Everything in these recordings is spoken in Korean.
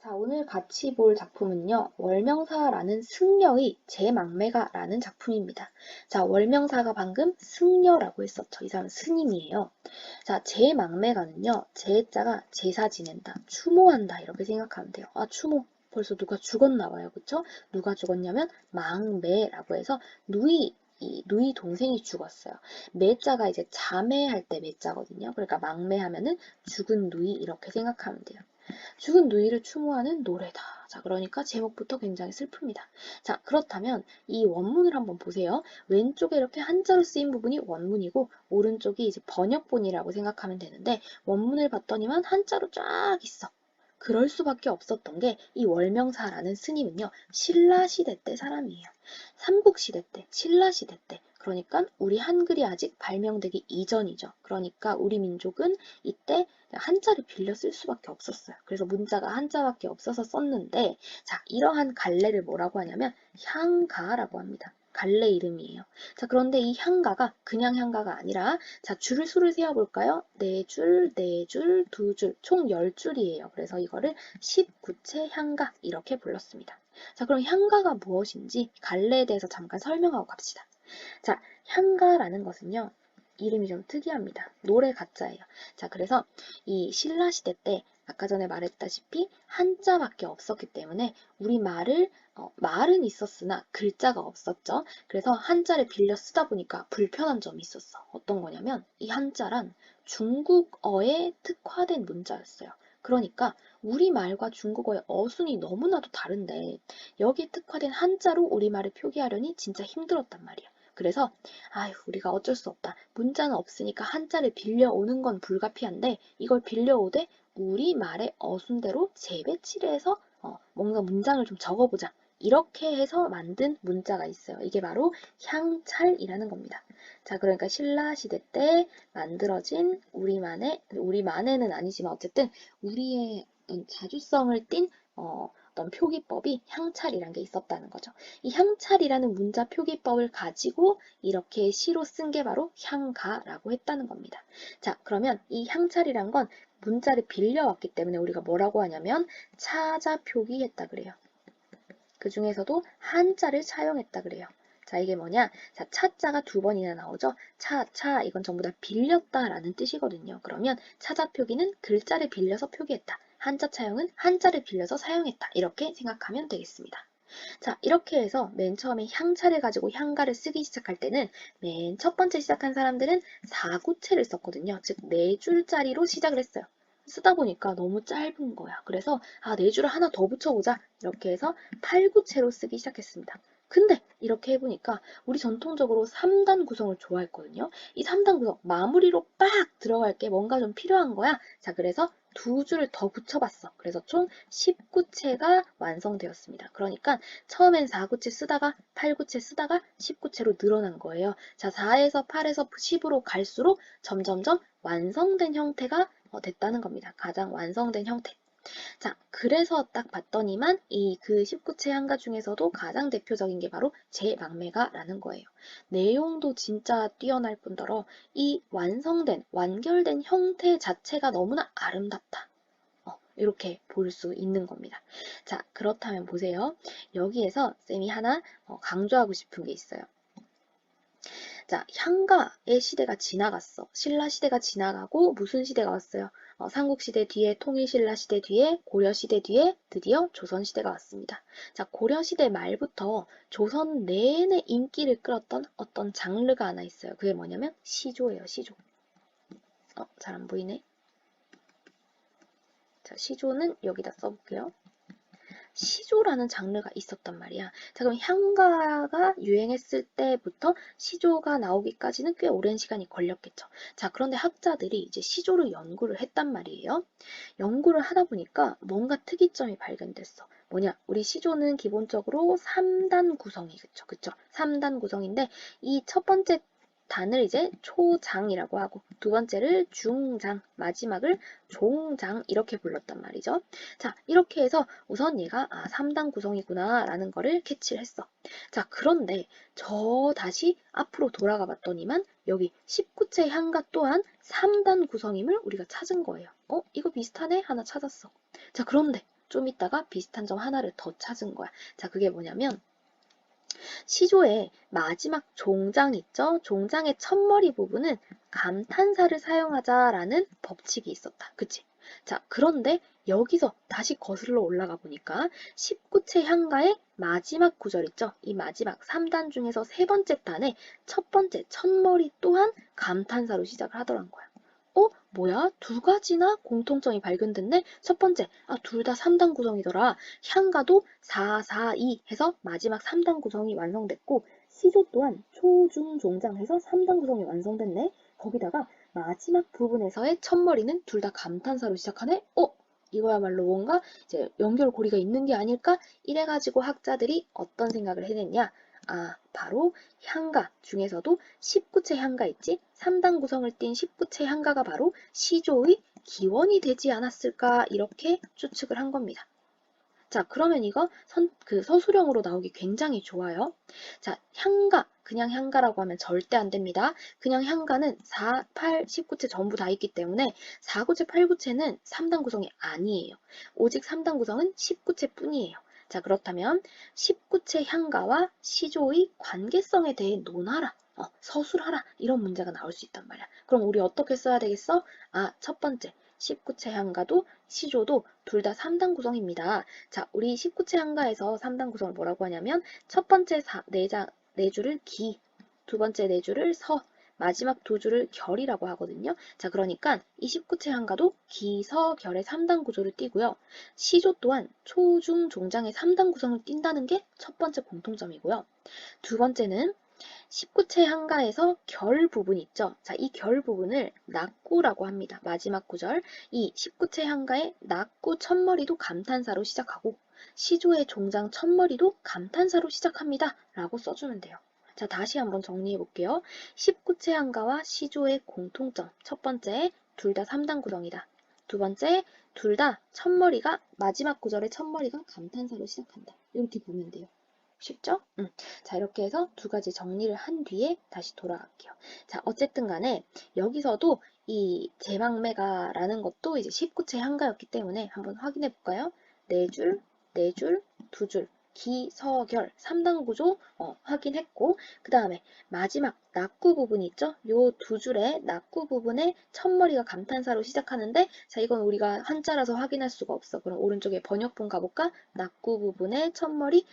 자, 오늘 같이 볼 작품은요, 월명사라는 승려의 제망매가라는 작품입니다. 자, 월명사가 방금 승려라고 했었죠. 이 사람은 스님이에요. 자, 제망매가는요, 제자가 제사 지낸다, 추모한다, 이렇게 생각하면 돼요. 아, 추모. 벌써 누가 죽었나 봐요. 그쵸? 누가 죽었냐면, 망매라고 해서 누이 동생이 죽었어요. 매자가 이제 자매할 때 매자거든요. 그러니까 망매하면은 죽은 누이 이렇게 생각하면 돼요. 죽은 누이를 추모하는 노래다. 자, 그러니까 제목부터 굉장히 슬픕니다. 자, 그렇다면 이 원문을 한번 보세요. 왼쪽에 이렇게 한자로 쓰인 부분이 원문이고 오른쪽이 이제 번역본이라고 생각하면 되는데 원문을 봤더니만 한자로 쫙 있어. 그럴 수밖에 없었던 게 이 월명사라는 스님은요. 신라시대 때 사람이에요. 삼국시대 때, 신라시대 때. 그러니까 우리 한글이 아직 발명되기 이전이죠. 그러니까 우리 민족은 이때 한자를 빌려 쓸 수밖에 없었어요. 그래서 문자가 한자밖에 없어서 썼는데 자, 이러한 갈래를 뭐라고 하냐면 향가라고 합니다. 갈래 이름이에요. 자, 그런데 이 향가가 그냥 향가가 아니라 자, 줄을 수를 세어볼까요? 네 줄, 네 줄, 두 줄, 총 10줄이에요. 그래서 이거를 19채 향가 이렇게 불렀습니다. 자, 그럼 향가가 무엇인지 갈래에 대해서 잠깐 설명하고 갑시다. 자, 향가라는 것은요. 이름이 좀 특이합니다. 노래 가짜예요. 자, 그래서 이 신라시대 때 아까 전에 말했다시피 한자밖에 없었기 때문에 우리 말은 있었으나 글자가 없었죠. 그래서 한자를 빌려 쓰다 보니까 불편한 점이 있었어. 어떤 거냐면 이 한자란 중국어에 특화된 문자였어요. 그러니까 우리말과 중국어의 어순이 너무나도 다른데 여기에 특화된 한자로 우리말을 표기하려니 진짜 힘들었단 말이야. 그래서 아휴 우리가 어쩔 수 없다. 문자는 없으니까 한자를 빌려오는 건 불가피한데 이걸 빌려오되 우리말의 어순대로 재배치를 해서 뭔가 문장을 좀 적어보자. 이렇게 해서 만든 문자가 있어요. 이게 바로 향찰이라는 겁니다. 자, 그러니까 신라시대 때 만들어진 우리만에는 아니지만 어쨌든 우리의 자주성을 띤 어떤 표기법이 향찰이라는 게 있었다는 거죠. 이 향찰이라는 문자 표기법을 가지고 이렇게 시로 쓴 게 바로 향가라고 했다는 겁니다. 자, 그러면 이 향찰이란 건 문자를 빌려왔기 때문에 우리가 뭐라고 하냐면 차자 표기했다 그래요. 그 중에서도 한자를 차용했다 그래요. 자, 이게 뭐냐? 자, 차자가 두 번이나 나오죠? 차, 이건 전부 다 빌렸다라는 뜻이거든요. 그러면 차자 표기는 글자를 빌려서 표기했다. 한자 차용은 한자를 빌려서 사용했다. 이렇게 생각하면 되겠습니다. 자, 이렇게 해서 맨 처음에 향차를 가지고 향가를 쓰기 시작할 때는 맨 첫 번째 시작한 사람들은 사구체를 썼거든요. 즉, 네 줄짜리로 시작을 했어요. 쓰다 보니까 너무 짧은 거야. 그래서 네 줄을 하나 더 붙여보자. 이렇게 해서 팔구체로 쓰기 시작했습니다. 근데 이렇게 해보니까 우리 전통적으로 3단 구성을 좋아했거든요. 이 3단 구성 마무리로 빡 들어갈 게 뭔가 좀 필요한 거야. 자, 그래서 두 줄을 더 붙여봤어. 그래서 총 19채가 완성되었습니다. 그러니까 처음엔 4구체 쓰다가 8구체 쓰다가 19채로 늘어난 거예요. 자, 4에서 8에서 10으로 갈수록 점점점 완성된 형태가 됐다는 겁니다. 가장 완성된 형태. 자, 그래서 딱 봤더니만 이 그 19채 향가 중에서도 가장 대표적인 게 바로 제망매가라는 거예요. 내용도 진짜 뛰어날 뿐더러 이 완결된 형태 자체가 너무나 아름답다. 이렇게 볼 수 있는 겁니다. 자, 그렇다면 보세요. 여기에서 쌤이 하나 강조하고 싶은 게 있어요. 자, 향가의 시대가 지나갔어. 신라시대가 지나가고 무슨 시대가 왔어요? 삼국시대 뒤에 통일신라시대 뒤에 고려시대 뒤에 드디어 조선시대가 왔습니다. 자, 고려시대 말부터 조선 내내 인기를 끌었던 어떤 장르가 하나 있어요. 그게 뭐냐면 시조예요, 시조. 잘 안 보이네. 자, 시조는 여기다 써볼게요. 시조라는 장르가 있었단 말이야. 자, 그럼 향가가 유행했을 때부터 시조가 나오기까지는 꽤 오랜 시간이 걸렸겠죠. 자, 그런데 학자들이 이제 시조를 연구를 했단 말이에요. 연구를 하다 보니까 뭔가 특이점이 발견됐어. 뭐냐? 우리 시조는 기본적으로 3단 구성이겠죠. 그쵸? 3단 구성인데 이 첫 번째 단을 이제 초장이라고 하고 두 번째를 중장, 마지막을 종장 이렇게 불렀단 말이죠. 자, 이렇게 해서 우선 얘가 3단 구성이구나 라는 거를 캐치를 했어. 자, 그런데 저 다시 앞으로 돌아가 봤더니만 여기 19채 향가 또한 3단 구성임을 우리가 찾은 거예요. 이거 비슷하네? 하나 찾았어. 자, 그런데 좀 이따가 비슷한 점 하나를 더 찾은 거야. 자, 그게 뭐냐면 시조의 마지막 종장 있죠? 종장의 첫머리 부분은 감탄사를 사용하자라는 법칙이 있었다. 그치? 자, 그런데 여기서 다시 거슬러 올라가 보니까 19채 향가의 마지막 구절 있죠? 이 마지막 3단 중에서 세 번째 단의 첫 번째 첫머리 또한 감탄사로 시작을 하더란 거야. 뭐야? 두 가지나 공통점이 발견됐네? 첫 번째, 둘 다 3단 구성이더라. 향가도 4, 4, 2 해서 마지막 3단 구성이 완성됐고, 시조 또한 초, 중, 종장 해서 3단 구성이 완성됐네? 거기다가 마지막 부분에서의 첫머리는 둘 다 감탄사로 시작하네? 이거야말로 뭔가 이제 연결고리가 있는 게 아닐까? 이래가지고 학자들이 어떤 생각을 해냈냐? 바로 향가 중에서도 19채 향가 있지? 3단 구성을 띈 19채 향가가 바로 시조의 기원이 되지 않았을까? 이렇게 추측을 한 겁니다. 자, 그러면 이거 서술형으로 나오기 굉장히 좋아요. 자, 향가, 그냥 향가라고 하면 절대 안 됩니다. 그냥 향가는 4, 8, 19채 전부 다 있기 때문에 4구채, 8구채는 3단 구성이 아니에요. 오직 3단 구성은 19채 뿐이에요. 자, 그렇다면 19채 향가와 시조의 관계성에 대해 논하라. 서술하라. 이런 문제가 나올 수 있단 말이야. 그럼 우리 어떻게 써야 되겠어? 첫 번째. 19채 향가도 시조도 둘 다 3단 구성입니다. 자, 우리 19채 향가에서 3단 구성을 뭐라고 하냐면 첫 번째 네 줄을 기, 두 번째 네 줄을 서, 마지막 두 줄을 결이라고 하거든요. 자, 그러니까 이 19채 향가도 기, 서, 결의 3단 구조를 띠고요. 시조 또한 초, 중, 종장의 3단 구성을 띈다는 게 첫 번째 공통점이고요. 두 번째는 19채 향가에서 결 부분 있죠. 자, 이 결 부분을 낙구라고 합니다. 마지막 구절. 이 19채 향가의 낙구 첫머리도 감탄사로 시작하고 시조의 종장 첫머리도 감탄사로 시작합니다. 라고 써주면 돼요. 자, 다시 한번 정리해 볼게요. 19채 향가와 시조의 공통점. 첫 번째, 둘 다 3단 구성이다. 두 번째, 둘 다 첫머리가 마지막 구절의 첫머리가 감탄사로 시작한다. 이렇게 보면 돼요. 쉽죠? 자, 이렇게 해서 두 가지 정리를 한 뒤에 다시 돌아갈게요. 자, 어쨌든 간에 여기서도 이 제망매가라는 것도 이제 19채 향가였기 때문에 한번 확인해 볼까요? 네 줄, 네 줄, 두 줄, 기, 서, 결, 3단 구조 확인했고, 그 다음에 마지막 낙구 부분 있죠? 요 두 줄의 낙구 부분에 첫머리가 감탄사로 시작하는데, 자, 이건 우리가 한자라서 확인할 수가 없어. 그럼 오른쪽에 번역본 가볼까? 낙구 부분의 첫머리,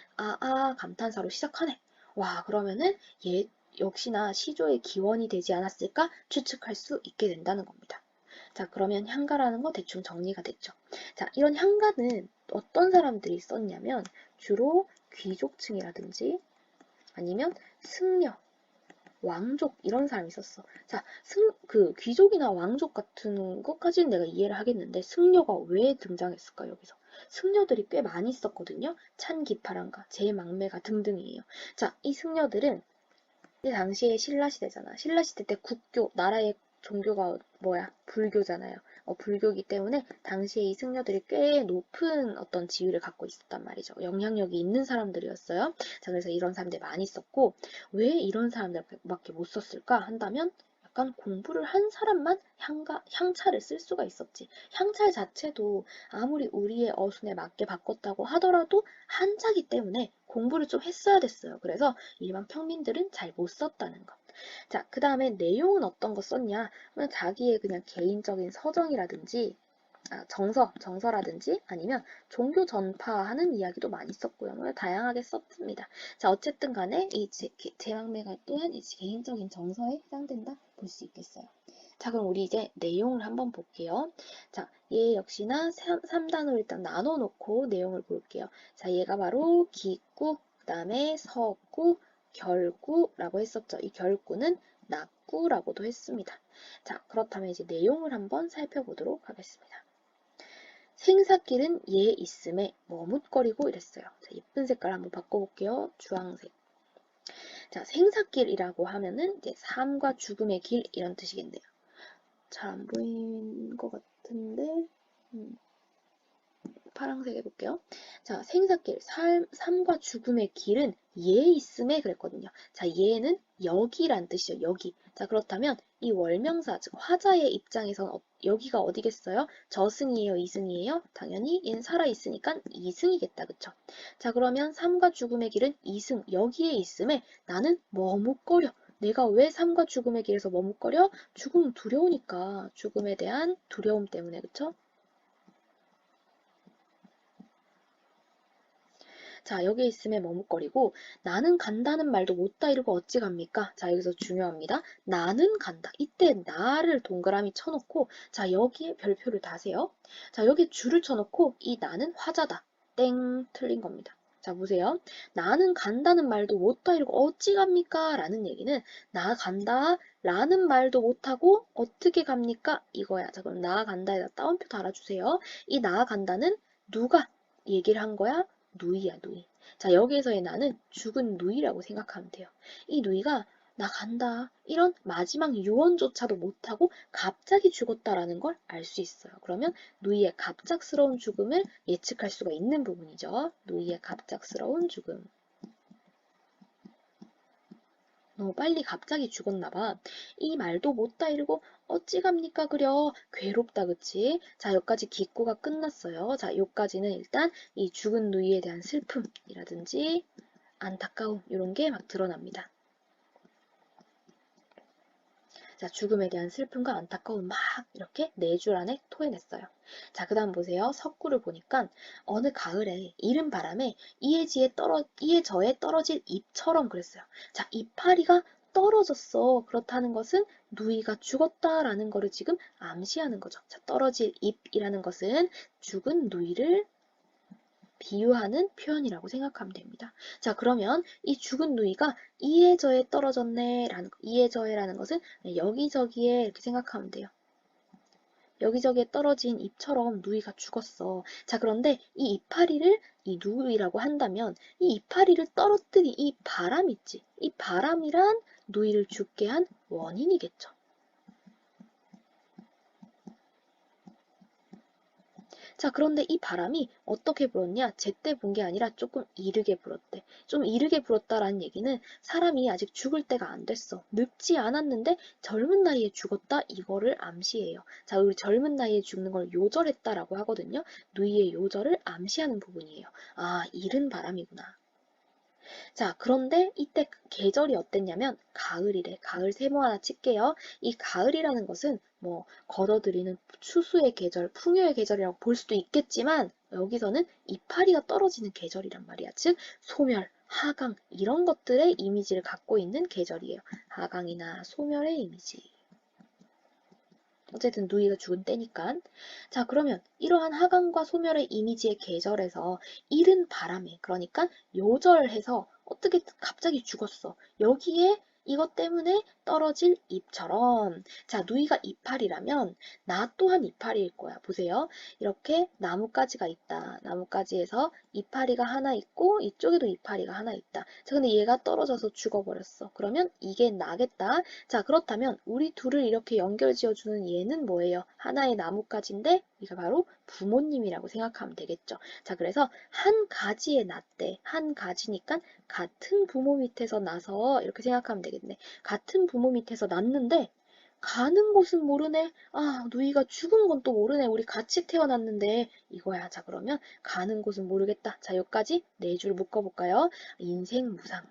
감탄사로 시작하네. 와, 그러면은 얘 역시나 시조의 기원이 되지 않았을까 추측할 수 있게 된다는 겁니다. 자, 그러면 향가라는 거 대충 정리가 됐죠. 자, 이런 향가는 어떤 사람들이 썼냐면 주로 귀족층이라든지 아니면 승려, 왕족 이런 사람이 있었어. 자, 귀족이나 왕족 같은 것까지는 내가 이해를 하겠는데 승려가 왜 등장했을까 여기서? 승려들이 꽤 많이 있었거든요. 찬기파랑가, 제망매가 등등이에요. 자, 이 승려들은 이 당시에 신라시대잖아. 신라시대 때 국교, 나라의 종교가 불교잖아요. 불교이기 때문에 당시에 이 승려들이 꽤 높은 어떤 지위를 갖고 있었단 말이죠. 영향력이 있는 사람들이었어요. 자, 그래서 이런 사람들 많이 썼고, 왜 이런 사람들밖에 못 썼을까 한다면, 약간 공부를 한 사람만 향차를 쓸 수가 있었지. 향찰 자체도 아무리 우리의 어순에 맞게 바꿨다고 하더라도 한자기 때문에 공부를 좀 했어야 됐어요. 그래서 일반 평민들은 잘 못 썼다는 것. 자, 그 다음에 내용은 어떤 거 썼냐? 자기의 그냥 개인적인 서정이라든지 정서라든지 아니면 종교 전파하는 이야기도 많이 썼고요. 다양하게 썼습니다. 자, 어쨌든 간에 이 제왕매가 또한 이 개인적인 정서에 해당된다 볼 수 있겠어요. 자, 그럼 우리 이제 내용을 한번 볼게요. 자, 얘 역시나 3단으로 일단 나눠놓고 내용을 볼게요. 자, 얘가 바로 기구, 그 다음에 서구, 결구라고 했었죠. 이 결구는 낙구라고도 했습니다. 자, 그렇다면 이제 내용을 한번 살펴보도록 하겠습니다. 생사길은 얘 있음에 머뭇거리고 이랬어요. 자, 예쁜 색깔 한번 바꿔볼게요. 주황색. 자, 생사길이라고 하면은 이제 삶과 죽음의 길 이런 뜻이겠네요. 잘 안 보이는 것 같은데 파란색 해볼게요. 자, 생사길, 삶과 죽음의 길은 예에 있음에 그랬거든요. 자, 예는 여기란 뜻이죠. 여기. 자, 그렇다면 이 월명사, 즉 화자의 입장에선 여기가 어디겠어요? 저승이에요? 이승이에요? 당연히 얘는 살아있으니까 이승이겠다. 그쵸? 자, 그러면 삶과 죽음의 길은 이승, 여기에 있음에 나는 머뭇거려. 내가 왜 삶과 죽음의 길에서 머뭇거려? 죽음 두려우니까. 죽음에 대한 두려움 때문에. 그쵸? 자, 여기 있음에 머뭇거리고 나는 간다는 말도 못다 이러고 어찌 갑니까? 자, 여기서 중요합니다. 나는 간다. 이때 나를 동그라미 쳐놓고 자, 여기에 별표를 다세요. 자, 여기 줄을 쳐놓고 이 나는 화자다. 땡, 틀린 겁니다. 자, 보세요. 나는 간다는 말도 못다 이러고 어찌 갑니까? 라는 얘기는 나 간다 라는 말도 못하고 어떻게 갑니까? 이거야. 자, 그럼 나 간다에다 따옴표 달아주세요. 이 나 간다는 누가 얘기를 한 거야? 누이야, 누이. 자, 여기에서의 나는 죽은 누이라고 생각하면 돼요. 이 누이가 나 간다. 이런 마지막 유언조차도 못하고 갑자기 죽었다라는 걸 알 수 있어요. 그러면 누이의 갑작스러운 죽음을 예측할 수가 있는 부분이죠. 누이의 갑작스러운 죽음. 너무 빨리 갑자기 죽었나 봐. 이 말도 못다 이러고 어찌 갑니까 그려. 괴롭다 그치? 자, 여기까지 기꼬가 끝났어요. 자, 여기까지는 일단 이 죽은 누이에 대한 슬픔이라든지 안타까움 이런 게 막 드러납니다. 자, 죽음에 대한 슬픔과 안타까움 막 이렇게 네 줄 안에 토해냈어요. 자, 그 다음 보세요. 석구를 보니까 어느 가을에 이른 바람에 이에 저에 떨어질 잎처럼 그랬어요. 자, 이파리가 떨어졌어. 그렇다는 것은 누이가 죽었다라는 거를 지금 암시하는 거죠. 자, 떨어질 잎이라는 것은 죽은 누이를 비유하는 표현이라고 생각하면 됩니다. 자, 그러면 이 죽은 누이가 이에저에 떨어졌네 라는 이에저에라는 것은 여기저기에 이렇게 생각하면 돼요. 여기저기에 떨어진 잎처럼 누이가 죽었어. 자, 그런데 이 이파리를 이 누이라고 한다면 이 이파리를 떨어뜨린 이 바람 있지. 이 바람이란 누이를 죽게 한 원인이겠죠. 자, 그런데 이 바람이 어떻게 불었냐? 제때 분 게 아니라 조금 이르게 불었대. 좀 이르게 불었다라는 얘기는 사람이 아직 죽을 때가 안 됐어. 늙지 않았는데 젊은 나이에 죽었다? 이거를 암시해요. 자, 우리 젊은 나이에 죽는 걸 요절했다라고 하거든요. 누이의 요절을 암시하는 부분이에요. 아, 이른 바람이구나. 자, 그런데 이때 계절이 어땠냐면 가을이래. 가을 세모 하나 칠게요. 이 가을이라는 것은 뭐 걷어들이는 추수의 계절, 풍요의 계절이라고 볼 수도 있겠지만 여기서는 이파리가 떨어지는 계절이란 말이야. 즉 소멸, 하강 이런 것들의 이미지를 갖고 있는 계절이에요. 하강이나 소멸의 이미지. 어쨌든 누이가 죽은 때니까. 자, 그러면 이러한 하강과 소멸의 이미지의 계절에서 이른 바람에, 그러니까 요절해서 어떻게 갑자기 죽었어. 여기에 이것 때문에 떨어질 잎처럼. 자, 누이가 이파리라면 나 또한 이파리일 거야. 보세요. 이렇게 나뭇가지가 있다. 나뭇가지에서 이파리가 하나 있고 이쪽에도 이파리가 하나 있다. 자, 근데 얘가 떨어져서 죽어버렸어. 그러면 이게 나겠다. 자, 그렇다면 우리 둘을 이렇게 연결지어주는 얘는 뭐예요? 하나의 나뭇가지인데 이가 바로 부모님이라고 생각하면 되겠죠. 자, 그래서 한 가지의 나대, 한 가지니까 같은 부모 밑에서 나서 이렇게 생각하면 되겠네. 같은 부모 밑에서 났는데 가는 곳은 모르네. 아, 누이가 죽은 건 또 모르네. 우리 같이 태어났는데 이거야. 자, 그러면 가는 곳은 모르겠다. 자, 여기까지 네 줄 묶어볼까요? 인생 무상.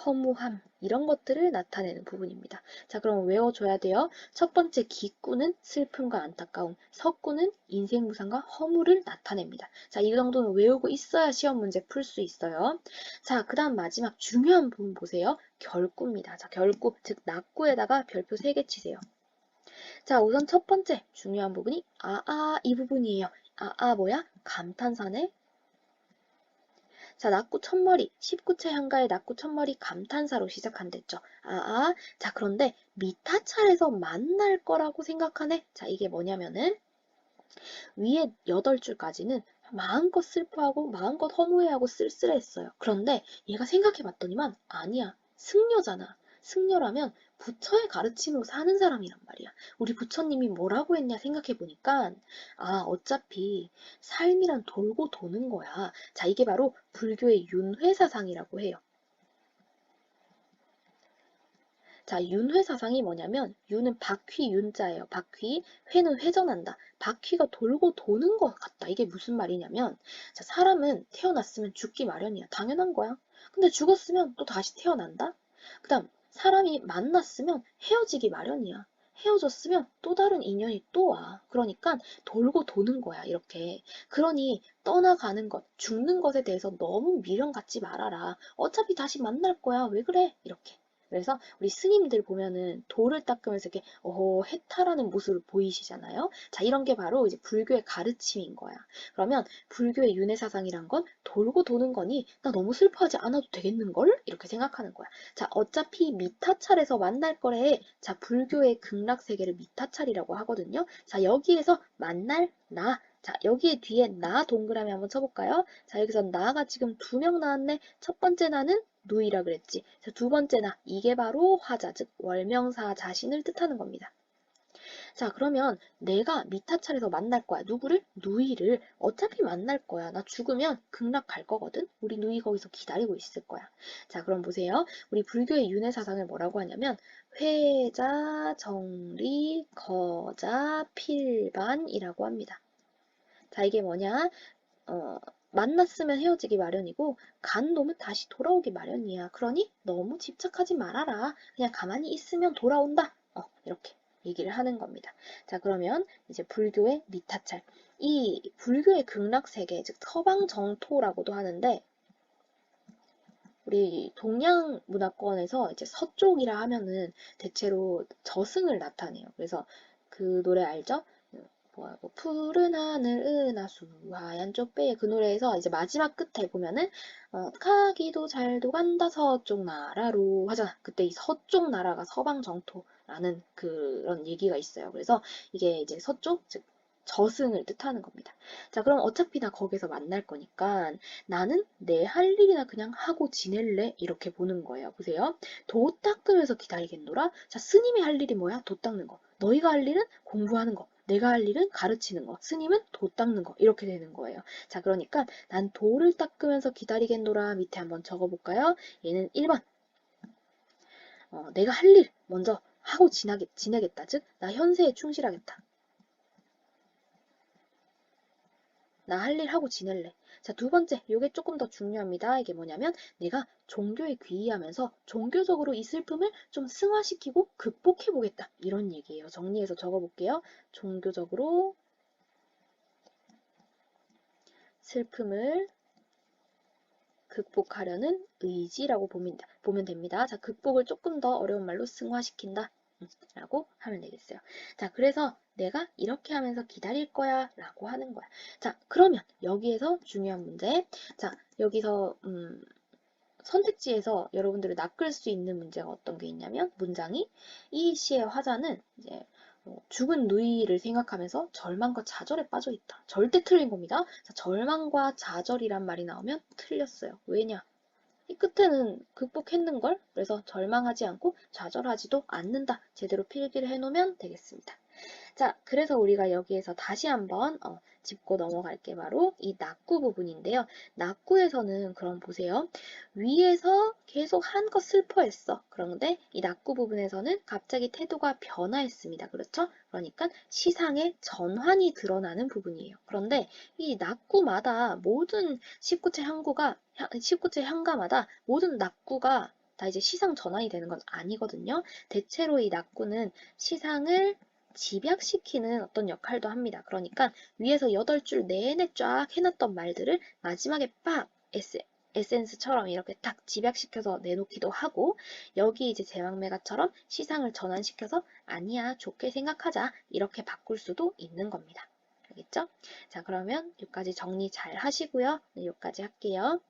허무함 이런 것들을 나타내는 부분입니다. 자, 그럼 외워줘야 돼요. 첫 번째 기꾸는 슬픔과 안타까움, 석구는 인생 무상과 허무를 나타냅니다. 자, 이 정도는 외우고 있어야 시험 문제 풀 수 있어요. 자, 그 다음 마지막 중요한 부분 보세요. 결구입니다. 자, 결구, 즉 낙구에다가 별표 3개 치세요. 자, 우선 첫 번째 중요한 부분이 이 부분이에요. 뭐야? 감탄사네. 자, 낙구 첫머리, 19채 향가의 낙구 첫머리 감탄사로 시작한댔죠. 자, 그런데 미타찰에서 만날 거라고 생각하네. 자, 이게 뭐냐면은 위에 8줄까지는 마음껏 슬퍼하고 마음껏 허무해하고 쓸쓸했어요. 그런데 얘가 생각해봤더니만 아니야. 승려잖아. 승려라면 부처의 가르침으로 사는 사람이란 말이야. 우리 부처님이 뭐라고 했냐 생각해 보니까, 아, 어차피 삶이란 돌고 도는 거야. 자, 이게 바로 불교의 윤회사상이라고 해요. 자, 윤회 사상이 뭐냐면, 윤은 바퀴 윤자예요. 바퀴, 회는 회전한다. 바퀴가 돌고 도는 것 같다. 이게 무슨 말이냐면, 자, 사람은 태어났으면 죽기 마련이야. 당연한 거야. 근데 죽었으면 또 다시 태어난다? 그 다음, 사람이 만났으면 헤어지기 마련이야. 헤어졌으면 또 다른 인연이 또 와. 그러니까 돌고 도는 거야, 이렇게. 그러니 떠나가는 것, 죽는 것에 대해서 너무 미련 갖지 말아라. 어차피 다시 만날 거야. 왜 그래? 이렇게. 그래서 우리 스님들 보면은 돌을 닦으면서 이렇게 해탈하는 모습을 보이시잖아요. 자, 이런 게 바로 이제 불교의 가르침인 거야. 그러면 불교의 윤회 사상이란 건 돌고 도는 거니 나 너무 슬퍼하지 않아도 되겠는걸? 이렇게 생각하는 거야. 자, 어차피 미타찰에서 만날 거래. 자, 불교의 극락 세계를 미타찰이라고 하거든요. 자, 여기에서 만날 나. 자, 여기에 뒤에 나 동그라미 한번 쳐볼까요? 자, 여기서 나가 지금 2명 나왔네. 첫 번째 나는 누이라 그랬지. 자, 두 번째 나. 이게 바로 화자, 즉 월명사 자신을 뜻하는 겁니다. 자, 그러면 내가 미타찰에서 만날 거야. 누구를? 누이를. 어차피 만날 거야. 나 죽으면 극락 갈 거거든. 우리 누이 거기서 기다리고 있을 거야. 자, 그럼 보세요. 우리 불교의 윤회 사상을 뭐라고 하냐면 회자, 정리, 거자, 필반이라고 합니다. 자, 이게 뭐냐? 어, 만났으면 헤어지기 마련이고 간 놈은 다시 돌아오기 마련이야. 그러니 너무 집착하지 말아라. 그냥 가만히 있으면 돌아온다. 이렇게 얘기를 하는 겁니다. 자, 그러면 이제 불교의 미타찰. 이 불교의 극락세계, 즉 서방정토라고도 하는데 우리 동양 문화권에서 이제 서쪽이라 하면은 대체로 저승을 나타내요. 그래서 그 노래 알죠? 뭐 푸른 하늘 은하수 하얀 쪽배의 그 노래에서 이제 마지막 끝에 보면은 가기도 잘도 간다 서쪽 나라로 하잖아. 그때 이 서쪽 나라가 서방 정토라는 그런 얘기가 있어요. 그래서 이게 이제 서쪽 즉 저승을 뜻하는 겁니다. 자, 그럼 어차피 나 거기서 만날 거니까 나는 내 할 일이나 그냥 하고 지낼래? 이렇게 보는 거예요. 보세요. 도 닦으면서 기다리겠노라? 자, 스님이 할 일이 뭐야? 도 닦는 거. 너희가 할 일은 공부하는 거. 내가 할 일은 가르치는 거. 스님은 도 닦는 거. 이렇게 되는 거예요. 자, 그러니까 난 도를 닦으면서 기다리겠노라. 밑에 한번 적어볼까요? 얘는 1번. 내가 할 일 먼저 하고 지내겠다. 즉, 나 현세에 충실하겠다. 나 할 일 하고 지낼래. 자, 두 번째, 이게 조금 더 중요합니다. 이게 뭐냐면 내가 종교에 귀의하면서 종교적으로 이 슬픔을 좀 승화시키고 극복해보겠다. 이런 얘기예요. 정리해서 적어볼게요. 종교적으로 슬픔을 극복하려는 의지라고 보면 됩니다. 자, 극복을 조금 더 어려운 말로 승화시킨다. 라고 하면 되겠어요. 자, 그래서 내가 이렇게 하면서 기다릴 거야 라고 하는 거야. 자, 그러면 여기에서 중요한 문제. 자, 여기서 선택지에서 여러분들을 낚을 수 있는 문제가 어떤 게 있냐면 문장이 이 시의 화자는 이제 죽은 누이를 생각하면서 절망과 좌절에 빠져 있다. 절대 틀린 겁니다. 자, 절망과 좌절이란 말이 나오면 틀렸어요. 왜냐? 이 끝에는 극복했는걸? 그래서 절망하지 않고 좌절하지도 않는다. 제대로 필기를 해놓으면 되겠습니다. 자, 그래서 우리가 여기에서 다시 한번 짚고 넘어갈 게 바로 이 낙구 부분인데요. 낙구에서는 그럼 보세요. 위에서 계속 한껏 슬퍼했어. 그런데 이 낙구 부분에서는 갑자기 태도가 변화했습니다. 그렇죠? 그러니까 시상의 전환이 드러나는 부분이에요. 그런데 이 낙구마다 모든 19체 향가마다 모든 낙구가 다 이제 시상 전환이 되는 건 아니거든요. 대체로 이 낙구는 시상을 집약시키는 어떤 역할도 합니다. 그러니까 위에서 8줄 내내 쫙 해놨던 말들을 마지막에 빡 에센스처럼 이렇게 딱 집약시켜서 내놓기도 하고 여기 이제 제왕매가처럼 시상을 전환시켜서 아니야 좋게 생각하자 이렇게 바꿀 수도 있는 겁니다. 알겠죠? 자, 그러면 여기까지 정리 잘 하시고요. 네, 여기까지 할게요.